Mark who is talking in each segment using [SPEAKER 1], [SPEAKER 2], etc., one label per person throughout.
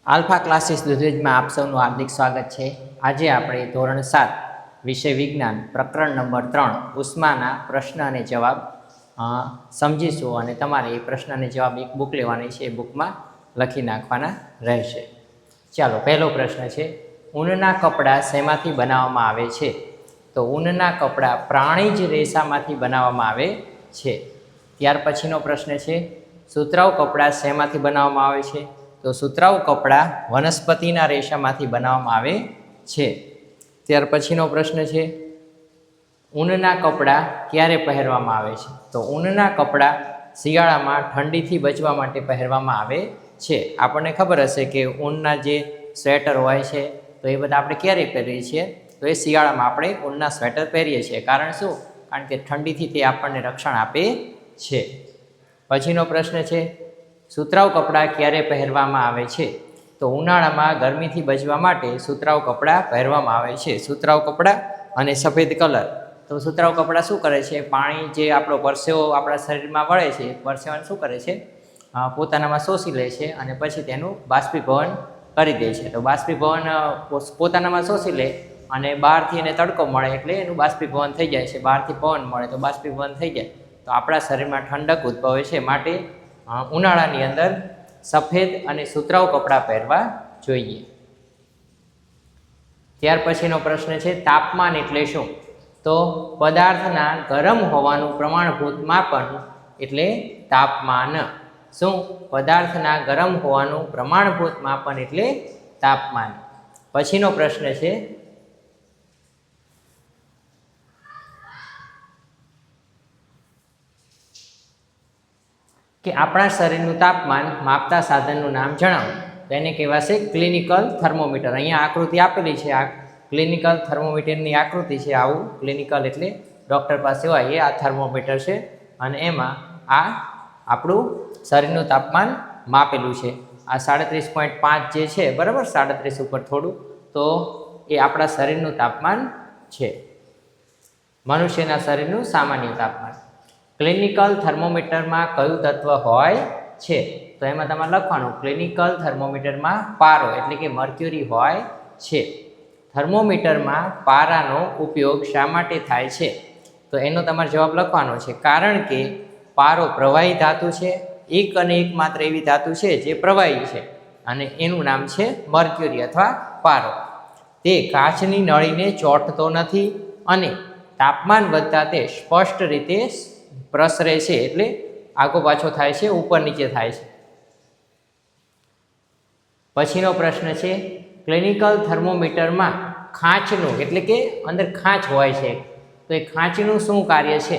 [SPEAKER 1] Alpha classes દુધરેજમાં આપ સૌનું હાર્દિક સ્વાગત છે। આજે આપણે ધોરણ 7 વિષય વિજ્ઞાન પ્રકરણ નંબર 3 ઉષ્માના પ્રશ્ન અને જવાબ સમજીશું અને તમારે એ પ્રશ્ન અને જવાબ એક બુક લેવાની છે, એ બુકમાં લખી નાખવાના રહેશે। ચાલો, પહેલો પ્રશ્ન છે, ઊનના કપડાં શેમાંથી બનાવવામાં આવે છે? તો ઊનના કપડાં પ્રાણીજ રેસામાંથી બનાવવામાં આવે છે। ત્યાર પછીનો પ્રશ્ન છે, સુતરાઉ કપડાં શેમાંથી બનાવવામાં આવે છે? તો સુતરાઉ કપડાં વનસ્પતિના રેસામાંથી બનાવવામાં આવે છે। ત્યાર પછીનો પ્રશ્ન છે, ઊનના કપડાં ક્યારે પહેરવામાં આવે છે? તો ઊનના કપડાં શિયાળામાં ઠંડીથી બચવા માટે પહેરવામાં આવે છે। આપણને ખબર હશે કે ઊનના જે સ્વેટર હોય છે તો એ બધા આપણે ક્યારે પહેરીએ છીએ? તો એ શિયાળામાં આપણે ઊનના સ્વેટર પહેરીએ છીએ। કારણ શું? કારણ કે ઠંડીથી તે આપણને રક્ષણ આપે છે। પછીનો પ્રશ્ન છે, સુતરાઉ કપડાં ક્યારે પહેરવામાં આવે છે? તો ઉનાળામાં ગરમીથી બચવા માટે સુતરાઉ કપડાં પહેરવામાં આવે છે। સુતરાઉ કપડાં અને સફેદ કલર, તો સુતરાઉ કપડાં શું કરે છે? પાણી જે આપણો પરસેવો આપણા શરીરમાં વળે છે, પરસેવાને શું કરે છે? પોતાનામાં શોષી લે છે અને પછી તેનું બાષ્પીભવન કરી દે છે। તો બાષ્પીભવન પોતાનામાં શોષી લે અને બહારથી એને તડકો મળે એટલે એનું બાષ્પીભવન થઈ જાય છે। બહારથી પવન મળે તો બાષ્પીભવન થઈ જાય તો આપણા શરીરમાં ઠંડક ઉદ્ભવે છે। માટે ઉનાળાની અંદર સફેદ અને સુતરાઉ કપડાં પહેરવા જોઈએ। ત્યાર પછીનો પ્રશ્ન છે, તાપમાન એટલે શું? તો પદાર્થના ગરમ હોવાનું પ્રમાણભૂત માપન એટલે તાપમાન। શું? પદાર્થના ગરમ હોવાનું પ્રમાણભૂત માપન એટલે તાપમાન। પછીનો પ્રશ્ન છે, કે આપણા શરીરનું તાપમાન માપતા સાધનનું નામ જણાવો। તો એને કહેવાશે ક્લિનિકલ થર્મોમીટર। અહીંયા આકૃતિ આપેલી છે, આ ક્લિનિકલ થર્મોમીટરની આકૃતિ છે। આવું ક્લિનિકલ એટલે ડૉક્ટર પાસે હોય એ આ થર્મોમીટર છે અને એમાં આ આપણું શરીરનું તાપમાન માપેલું છે। આ 37.5 જે છે, બરાબર, 37 ઉપર થોડું, તો એ આપણા શરીરનું તાપમાન છે, મનુષ્યના શરીરનું સામાન્ય તાપમાન। ક્લિનિકલ થર્મોમીટરમાં કયું તત્વ હોય છે? તો એમાં તમારે લખવાનું, ક્લિનિકલ થર્મોમીટરમાં પારો એટલે કે મર્ક્યુરી હોય છે। થર્મોમીટરમાં પારાનો ઉપયોગ શા માટે થાય છે? તો એનો તમારે જવાબ લખવાનો છે, કારણ કે પારો પ્રવાહી ધાતુ છે, એક અને એક માત્ર એવી ધાતુ છે જે પ્રવાહી છે અને એનું નામ છે મર્ક્યુરી અથવા પારો। તે કાચની નળીને ચોંટતો નથી અને તાપમાન વધતા તે સ્પષ્ટ રીતે પ્રસરે છે, એટલે આગો પાછો થાય છે, ઉપર નીચે થાય છે। પછીનો પ્રશ્ન છે, ક્લિનિકલ થર્મોમીટરમાં ખાંચનું એટલે કે અંદર ખાંચ હોય છે, તો એ ખાંચનું શું કાર્ય છે?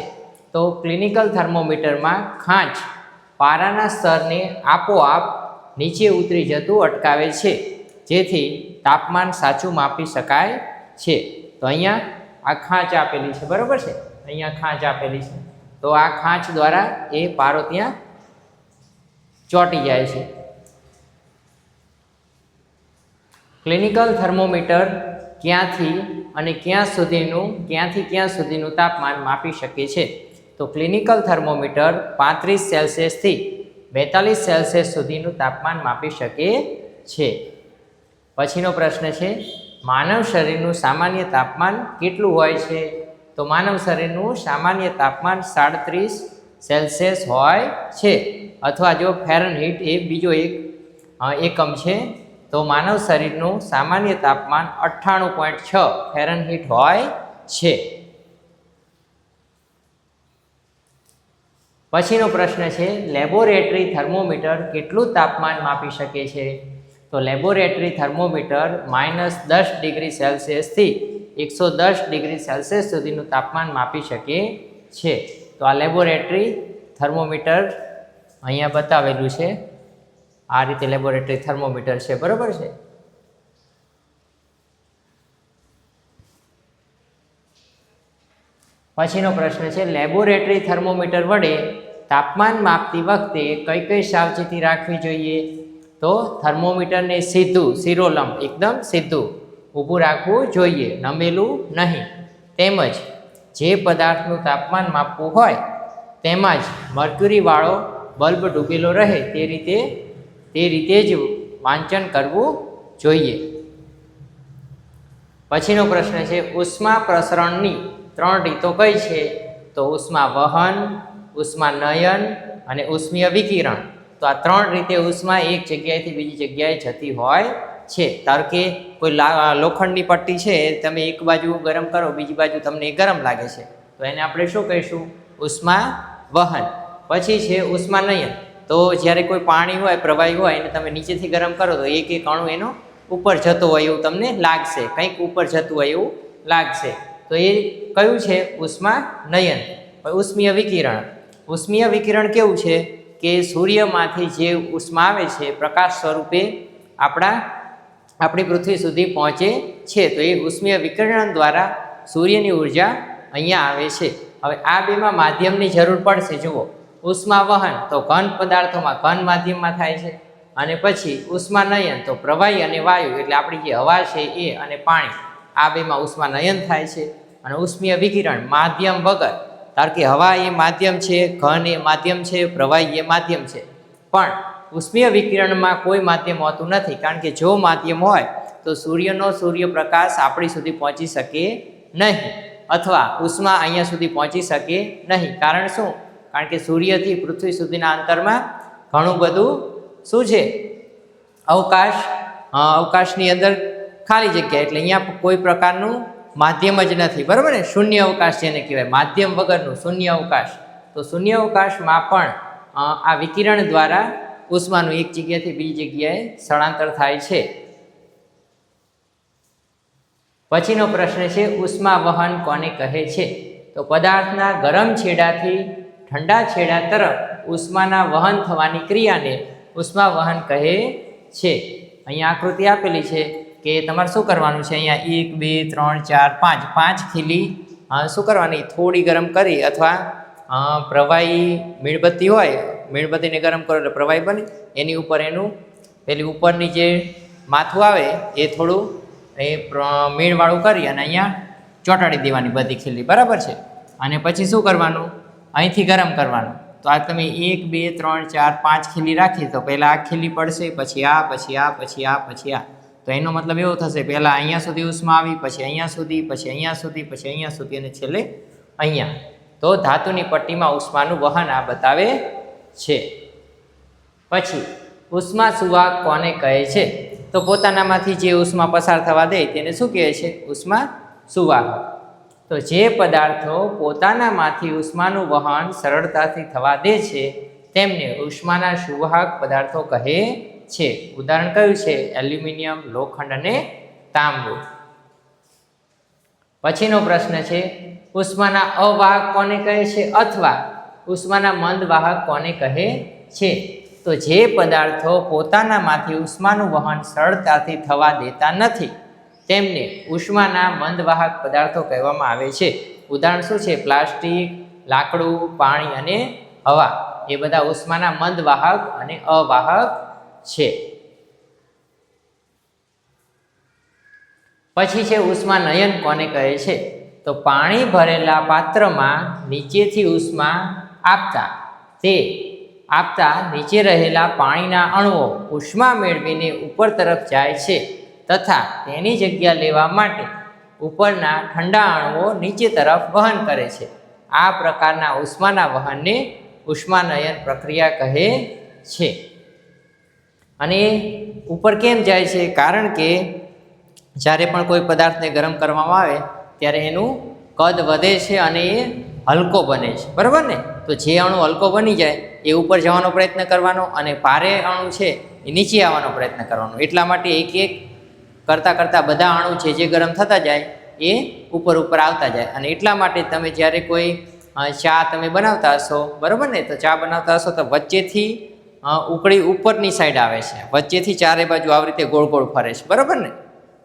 [SPEAKER 1] તો ક્લિનિકલ થર્મોમીટરમાં ખાંચ પારાના સ્તરને આપોઆપ નીચે ઉતરી જતું અટકાવે છે, જેથી તાપમાન સાચું માપી શકાય છે। તો અહીંયા આ ખાંચ આપેલી છે, બરાબર છે, અહીંયા ખાંચ આપેલી છે, તો આ ખાંચ દ્વારા એ પારો ત્યાં ચોંટી જાય છે। ક્લિનિકલ થર્મોમીટર ક્યાંથી ક્યાં સુધીનું તાપમાન માપી શકે છે? તો ક્લિનિકલ થર્મોમીટર 35 સેલ્સિયસથી 42 સેલ્સિયસ સુધીનું તાપમાન માપી શકે છે। પછીનો પ્રશ્ન છે, માનવ શરીરનું સામાન્ય તાપમાન કેટલું હોય છે? તો માનવ શરીરનું સામાન્ય તાપમાન 37 સેલ્સિયસ હોય છે, અથવા જો ફેરનહીટ એ બીજો એક એકમ છે, તો માનવ શરીરનું સામાન્ય તાપમાન 98.6 ફેરનહીટ હોય છે। પછીનો પ્રશ્ન છે, લેબોરેટરી થર્મોમીટર કેટલું તાપમાન માપી શકે છે? તો લેબોરેટરી થર્મોમીટર -10 ડિગ્રી સેલ્સિયસથી 110 ડિગ્રી સેલ્સિયસ સુધીનું તાપમાન માપી શકે છે। તો આ લેબોરેટરી થર્મોમીટર અહીંયા બતાવેલું છે, આ રીતે લેબોરેટરી થર્મોમીટર છે, બરાબર છે। પછીનો પ્રશ્ન છે, લેબોરેટરી થર્મોમીટર વડે તાપમાન માપતી વખતે કઈ કઈ સાવચેતી રાખવી જોઈએ? તો થર્મોમીટરને સીધું શિરોલંબ એકદમ સીધું ઊભું રાખવું જોઈએ, નમેલું નહીં, તેમજ જે પદાર્થનું તાપમાન માપવું હોય તેમાં જ મર્ક્યુરીવાળો બલ્બ ડૂબેલો રહે તે રીતે જ વાંચન કરવું જોઈએ. પછીનો પ્રશ્ન છે ઉષ્મા પ્રસરણની 3 રીતો કઈ છે? તો ઉષ્મા વહન, ઉષ્મા નયન અને ઉષ્મીય વિકિરણ. તો આ 3 રીતે ઉષ્મા એક જગ્યાએથી બીજી જગ્યાએ જતી હોય છે. ધારો કે કોઈ લોખંડની પટ્ટી છે, તમે એક બાજુ ગરમ કરો, બીજી બાજુ તમને ગરમ લાગે છે, તો એને આપણે શું કહીશું? ઉષ્મા વહન. પછી છે ઉષ્મા નયન. તો જ્યારે કોઈ પાણી હોય, પ્રવાહી હોય, એને તમે નીચેથી ગરમ કરો તો એક એક અણુ એનો ઉપર જતો હોય એવું તમને લાગશે, કંઈક ઉપર જતું હોય એવું લાગશે. તો એ કયું છે? ઉષ્મા નયન. ઉષ્મીય વિકિરણ. ઉષ્મીય વિકિરણ કેવું છે કે સૂર્યમાંથી જે ઉષ્મા આવે છે પ્રકાશ સ્વરૂપે આપણી પૃથ્વી સુધી પહોંચે છે. તો એ ઉષ્મીય વિકિરણ દ્વારા સૂર્યની ઉર્જા અહીંયા આવે છે. હવે આ બેમાં માધ્યમની જરૂર પડશે. જુઓ, ઉષ્મા વહન તો ઘન પદાર્થોમાં ઘન માધ્યમમાં થાય છે, અને પછી ઉષ્મા નયન તો પ્રવાહી અને વાયુ એટલે આપણી જે હવા છે એ અને પાણી, આ બેમાં ઉષ્મા નયન થાય છે. અને ઉષ્મીય વિકિરણ માધ્યમ વગર, કારણ કે હવા એ માધ્યમ છે, ઘન એ માધ્યમ છે, પ્રવાહી એ માધ્યમ છે, પણ ઉષ્મીય વિકિરણમાં કોઈ માધ્યમ હોતું નથી. કારણ કે જો માધ્યમ હોય તો સૂર્યપ્રકાશ આપણી સુધી પહોંચી શકે નહીં, અથવા ઉષ્મા અહીંયા સુધી પહોંચી શકે નહીં. કારણ શું? કારણ કે સૂર્યથી પૃથ્વી સુધીના અંતરમાં ઘણું બધું શું છે? અવકાશની અંદર ખાલી જગ્યા, એટલે અહીંયા કોઈ પ્રકારનું માધ્યમ જ નથી. બરાબર ને? શૂન્ય અવકાશ જેને કહેવાય, માધ્યમ વગરનું શૂન્ય અવકાશ. તો શૂન્ય અવકાશમાં પણ આ વિકિરણ દ્વારા ઉષ્માનું એક જગ્યાથી બીજી જગ્યાએ સ્થળાંતર થાય છે. પછીનો પ્રશ્ન છે ઉષ્મા વહન કોને કહે છે? તો પદાર્થના ગરમ છેડાથી ઠંડા છેડા તરફ ઉષ્માના વહન થવાની ક્રિયાને ઉષ્મા વહન કહે છે. અહીંયા આકૃતિ આપેલી છે કે તમારે શું કરવાનું છે? અહીંયા 1 2 3 4 5 ખીલી શું કરવાની? થોડી ગરમ કરી, અથવા પ્રવાહી મીણબત્તી હોય, મીણબત્તીને ગરમ કરો એટલે પ્રવાહી બને, એની ઉપર એનું પેલી ઉપરની જે માથું આવે એ થોડું મીણવાળું કરી અને અહીંયા ચોંટાડી દેવાની બધી ખીલી. બરાબર છે? અને પછી શું કરવાનું? અહીંથી ગરમ કરવાનું. તો આ તમે 1 2 3 4 5 ખીલી રાખી, તો પહેલાં આ ખીલી પડશે, પછી આ, પછી આ, પછી આ, પછી આ. તો એનો મતલબ એવો થશે, પહેલાં અહીંયા સુધી ઉષ્મા આવી, પછી અહીંયા સુધી, પછી અહીંયા સુધી, પછી અહીંયા સુધી, અને છેલ્લે અહીંયા. તો ધાતુની પટ્ટીમાં ઉષ્માનું વહન આ બતાવે છે. પછી ઉષ્મા સુવાહક કોને કહે છે? તો પોતાનામાંથી જે ઉષ્મા પસાર થવા દે તેને શું કહે છે? ઉષ્મા સુવાહક. તો જે પદાર્થો પોતાનામાંથી ઉષ્માનું વહન સરળતાથી થવા દે છે તેમને ઉષ્માના સુવાહક પદાર્થો કહે છે. ઉદાહરણ કયું છે? એલ્યુમિનિયમ, લોખંડ અને તાંબુ. પછીનો પ્રશ્ન છે ઉષ્માના અવાહક કોને કહે છે? અથવા ઉષ્માના મંદ વાહક કોને કહે છે? તો જે પદાર્થો પોતાનામાંથી ઉષ્માનું વહન સરળતાથી થવા દેતા નથી તેમને ઉષ્માના મંદવાહક પદાર્થો કહેવામાં આવે છે. ઉદાહરણ શું છે? પ્લાસ્ટિક, લાકડું, પાણી અને હવા એ બધા ઉષ્માના મંદવાહક અને અવાહક છે. પછી છે ઉષ્મા નયન કોને કહે છે? તો પાણી ભરેલા પાત્રમાં નીચેથી ઉષ્મા આપતા નીચે રહેલા પાણીના અણુઓ ઉષ્મા મેળવીને ઉપર તરફ જાય છે, તથા તેની જગ્યા લેવા માટે ઉપરના ઠંડા અણુઓ નીચે તરફ વહન કરે છે. આ પ્રકારના ઉષ્માના વહનને ઉષ્માનયન પ્રક્રિયા કહે છે. અને ઉપર કેમ જાય છે? કારણ કે જ્યારે પણ કોઈ પદાર્થને ગરમ કરવામાં આવે ત્યારે એનું કદ વધે છે અને એ હલકો બને છે. બરાબર ને? તો જે અણુ હલકો બની જાય એ ઉપર જવાનો પ્રયત્ન કરવાનો, અને ભારે અણુ છે એ નીચે આવવાનો પ્રયત્ન કરવાનો. એટલા માટે એક એક કરતાં બધા અણુ છે જે ગરમ થતા જાય એ ઉપર આવતા જાય. અને એટલા માટે તમે જ્યારે કોઈ ચા તમે બનાવતા હશો, બરાબર ને? તો ચા બનાવતા હશો તો વચ્ચેથી ઉકળી ઉપરની સાઈડ આવે છે, વચ્ચેથી ચારે બાજુ આવી રીતે ગોળ ગોળ ફરે છે. બરાબર ને?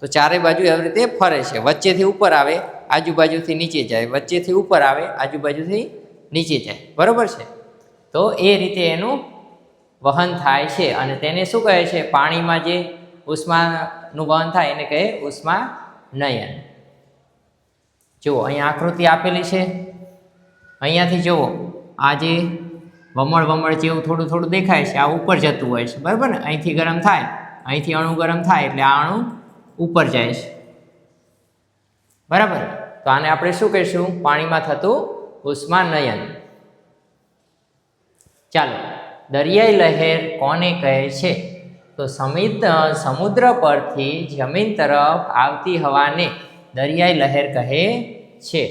[SPEAKER 1] તો ચારે બાજુ આવી રીતે ફરે છે. વચ્ચેથી ઉપર આવે, આજુબાજુથી નીચે જાય, વચ્ચેથી ઉપર આવે, આજુબાજુથી નીચે જાય. બરાબર છે? તો એ રીતે એનું વહન થાય છે. અને તેને શું કહે છે? પાણીમાં જે ઉષ્માનું વહન થાય એને કહે ઉષ્માનયન. જુઓ અહીંયા આકૃતિ આપેલી છે, અહીંયાથી જુઓ આ જે વમળ જેવું થોડું દેખાય છે, આ ઉપર જતું હોય છે. બરાબર ને? અહીંથી ગરમ થાય અહીંથી અણુ ગરમ થાય એટલે આ અણુ ઉપર જાય છે, બરાબર. તો આને આપણે શું કહીશું? પાણીમાં થતું ઉષ્માનયન. ચાલો, દરિયાઈ લહેર કોને કહે છે? તો સમુદ્ર પરથી જમીન તરફ આવતી હવાને દરિયાઈ લહેર કહે છે.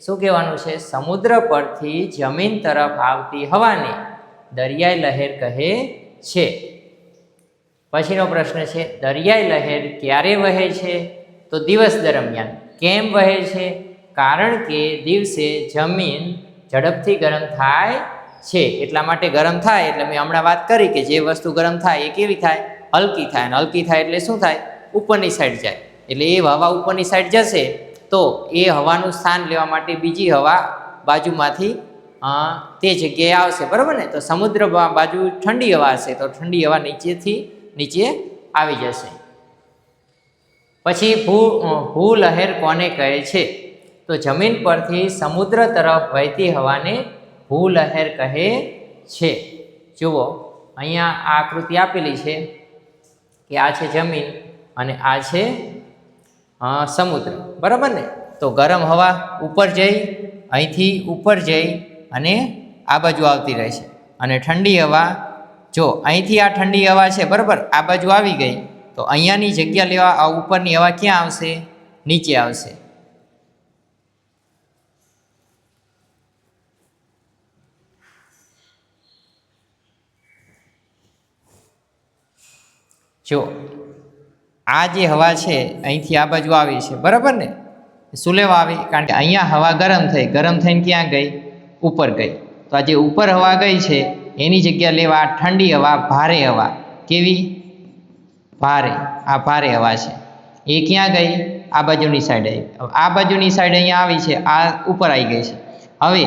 [SPEAKER 1] શું કહેવાનું છે? સમુદ્ર પરથી જમીન તરફ આવતી હવાને દરિયાઈ લહેર કહે છે. પછીનો પ્રશ્ન છે, દરિયાઈ લહેર ક્યારે વહે છે? તો દિવસ દરમિયાન. કેમ વહે છે? કારણ કે દિવસે જમીન ઝડપથી ગરમ થાય છે, એટલા માટે ગરમ થાય. એટલે મેં હમણાં વાત કરી કે જે વસ્તુ ગરમ થાય એ કેવી થાય? હલકી થાય. અને હલકી થાય એટલે શું થાય? ઉપરની સાઈડ જાય. એટલે એ હવા ઉપરની સાઈડ જશે તો એ હવાનું સ્થાન લેવા માટે બીજી હવા બાજુમાંથી તે જગ્યાએ આવશે, બરાબર ને? તો સમુદ્ર બાજુ ઠંડી હવા હશે તો ઠંડી હવા નીચેથી નીચે આવી જશે. પછી ભૂલહેર કોને કહે છે? તો જમીન પરથી સમુદ્ર તરફ વહેતી હવાને ભૂલહેર કહે છે. જુઓ, અહીંયા આ આકૃતિ આપેલી છે કે આ છે જમીન અને આ છે સમુદ્ર, બરાબર ને? તો ગરમ હવા ઉપર જઈ, અહીંથી ઉપર જઈ અને આ બાજુ આવતી રહે છે. અને ઠંડી હવા, જો અહીંથી આ ઠંડી હવા છે, બરાબર, આ બાજુ આવી ગઈ તો અહીંયાની જગ્યા લેવા આ ઉપરની હવા ક્યાં આવશે? નીચે આવશે. જો આ જે હવા છે અહીંથી આ બાજુ આવી છે, બરાબર ને? શું લેવા આવી? કારણ કે અહીંયા હવા ગરમ થઈ, ગરમ થઈને ક્યાં ગઈ? ઉપર ગઈ. તો આ જે ઉપર હવા ગઈ છે એની જગ્યા લેવા ઠંડી હવા, ભારે હવા. કેવી? ભારે. આ ભારે હવા છે એ ક્યાં ગઈ? આ બાજુની સાઈડ આવી. આ બાજુની સાઈડ અહીંયા આવી છે, આ ઉપર આવી ગઈ છે. હવે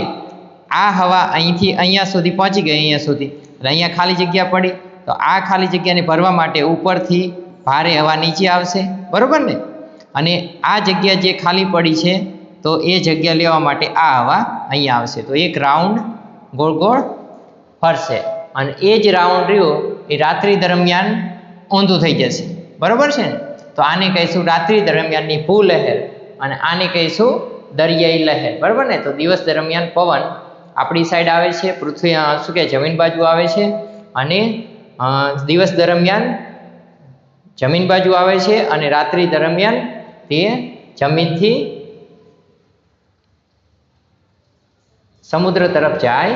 [SPEAKER 1] આ હવા અહીંથી અહીંયા સુધી પહોંચી ગઈ, અહીંયા સુધી, એટલે અહીંયા ખાલી જગ્યા પડી. તો આ ખાલી જગ્યાને ભરવા માટે ઉપરથી ભારે હવા નીચે આવશે, બરાબર ને? અને આ જગ્યા જે ખાલી પડી છે તો એ જગ્યા લેવા માટે આ હવા અહીંયા આવશે. તો એક રાઉન્ડ ગોળ ગોળ ફરશે અને એ જ રાઉન્ડ રહ્યો એ રાત્રિ દરમિયાન ઊંધું થઈ જશે, બરાબર છે ને? તો આને કહીશું રાત્રિ દરમિયાનની ભૂલહેર અને આને કહીશું દરિયાઈ લહેર, બરાબર ને? તો દિવસ દરમિયાન પવન આપણી સાઈડ આવે છે, પૃથ્વી શું કે જમીન બાજુ આવે છે, અને દિવસ દરમિયાન જમીન બાજુ આવે છે, અને રાત્રિ દરમિયાન તે જમીનથી સમુદ્ર તરફ જાય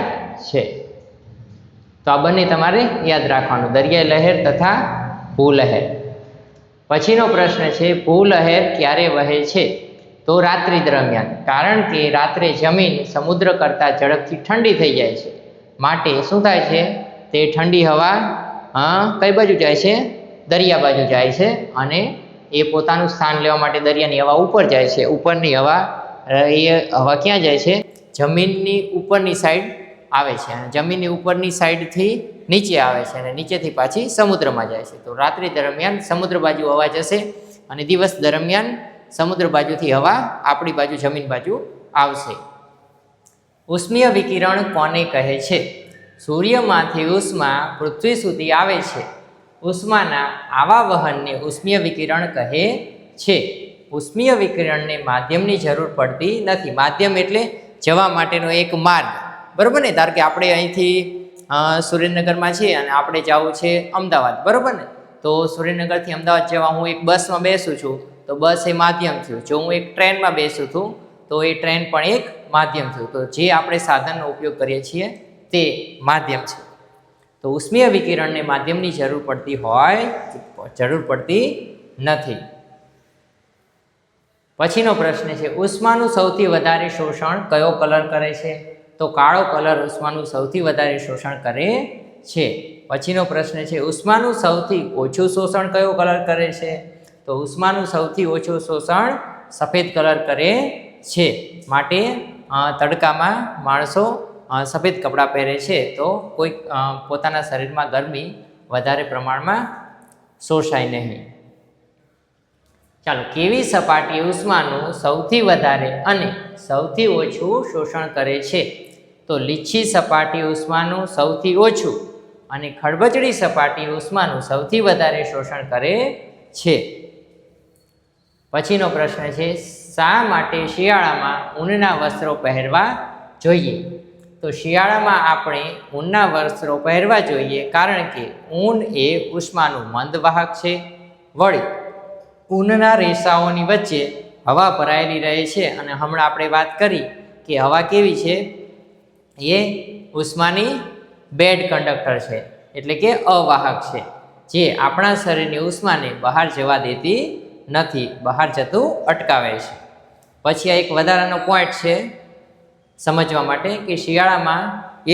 [SPEAKER 1] છે. તો આ બંને તમારે યાદ રાખવાનું, દરિયાઈ લહેર તથા ભૂલહેર. પછીનો પ્રશ્ન છે, ભૂલહેર ક્યારે વહે છે? તો રાત્રિ દરમિયાન. કારણ કે રાત્રે જમીન સમુદ્ર કરતાં ઝડપથી ઠંડી થઈ જાય છે, માટે શું થાય છે? તે ઠંડી હવા કઈ બાજુ જાય છે? દરિયા બાજુ જાય છે, અને એ પોતાનું સ્થાન લેવા માટે દરિયાની હવા ઉપર જાય છે. ઉપરની હવા એ હવા ક્યાં જાય છે? જમીનની ઉપરની સાઈડ આવે છે, અને જમીનની ઉપરની સાઈડથી નીચે આવે છે, અને નીચેથી પાછી સમુદ્રમાં જાય છે. તો રાત્રિ દરમિયાન સમુદ્ર બાજુ હવા જશે, અને દિવસ દરમિયાન સમુદ્ર બાજુથી હવા આપણી બાજુ જમીન બાજુ આવશે. ઉષ્મીય વિકિરણ કોને કહે છે? સૂર્યમાંથી ઉષ્મા પૃથ્વી સુધી આવે છે. ઉષ્માના આવા વહનને ઉષ્મીય વિકિરણ કહે છે. ઉષ્મીય વિકિરણને માધ્યમની જરૂર પડતી નથી. માધ્યમ એટલે જવા માટેનો એક માર્ગ, બરાબર ને? ધારો કે આપણે અહીંથી સુરેન્દ્રનગરમાં છીએ અને આપણે જવું છે અમદાવાદ, બરાબર ને? તો સુરેન્દ્રનગરથી અમદાવાદ જવા હું એક બસમાં બેસું છું તો બસ એ માધ્યમ થયું. જો હું એક ટ્રેનમાં બેસું છું તો એ ટ્રેન પણ એક માધ્યમ થયું. તો જે આપણે સાધનનો ઉપયોગ કરીએ છીએ તે માધ્યમ છે. તો ઉષ્મીય વિકિરણને માધ્યમની જરૂર પડતી નથી. પછીનો પ્રશ્ન છે, ઉષ્માનું સૌથી વધારે શોષણ કયો કલર કરે છે? તો કાળો કલર ઉષ્માનું સૌથી વધારે શોષણ કરે છે. પછીનો પ્રશ્ન છે, ઉષ્માનું સૌથી ઓછું શોષણ કયો કલર કરે છે? તો ઉષ્માનું સૌથી ઓછું શોષણ સફેદ કલર કરે છે. માટે તડકામાં માણસો સફેદ કપડાં પહેરે છે તો કોઈ પોતાના શરીરમાં ગરમી વધારે પ્રમાણમાં શોષાય નહીં. ચાલો, કેવી સપાટી ઉષ્માનું સૌથી વધારે અને સૌથી ઓછું શોષણ કરે છે? તો લીછી સપાટી ઉષ્માનું સૌથી ઓછું અને ખડબચડી સપાટી ઉષ્માનું સૌથી વધારે શોષણ કરે છે. પછીનો પ્રશ્ન છે, શા માટે શિયાળામાં ઊનના વસ્ત્રો પહેરવા જોઈએ? તો શિયાળામાં આપણે ઊનના વસ્ત્રો પહેરવા જોઈએ કારણ કે ઊન એ ઉષ્માનું મંદ વાહક છે. વળી ઊનના રેસાઓની વચ્ચે હવા ભરાયેલી રહે છે અને હમણાં આપણે વાત કરી કે હવા કેવી છે? એ ઉષ્માની બેડ કંડક્ટર છે, એટલે કે અવાહક છે, જે આપણા શરીરની ઉષ્માને બહાર જવા દેતી નથી, બહાર જતું અટકાવે છે. પછી આ એક વધારાનો પોઈન્ટ છે સમજવા માટે કે શિયાળામાં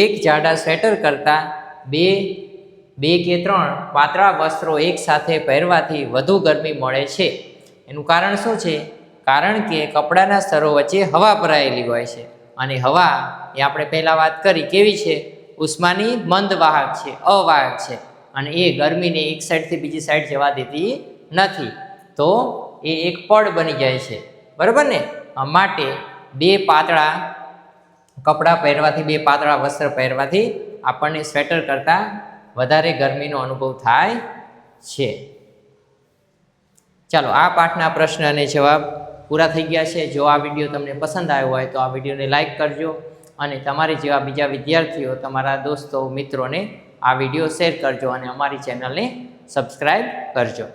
[SPEAKER 1] એક જાડા સ્વેટર કરતાં બે કે ત્રણ પાતળા વસ્ત્રો એકસાથે પહેરવાથી વધુ ગરમી મળે છે. એનું કારણ શું છે? કારણ કે કપડાના સ્તરો વચ્ચે હવા ભરાયેલી હોય છે અને હવા એ આપણે પહેલાં વાત કરી કેવી છે? ઉષ્માની મંદ વાહક છે, અવાહક છે અને એ ગરમીને એક સાઈડથી બીજી સાઈડ જવા દેતી નથી, તો એ એક પડ બની જાય છે, બરાબર ને? માટે બે પાતળા કપડાં પહેરવાથી, બે પાતળા વસ્ત્ર પહેરવાથી આપણને સ્વેટર કરતાં વધારે ગરમીનો અનુભવ થાય છે. ચાલો, આ પાઠના પ્રશ્ન અને જવાબ પૂરા થઈ ગયા છે. જો આ વિડીયો તમને પસંદ આવ્યો હોય તો આ વિડીયોને લાઈક કરજો અને તમારી જેવા બીજા વિદ્યાર્થીઓ, તમારા દોસ્તો, મિત્રોને આ વિડીયો શેર કરજો અને અમારી ચેનલને સબસ્ક્રાઈબ કરજો.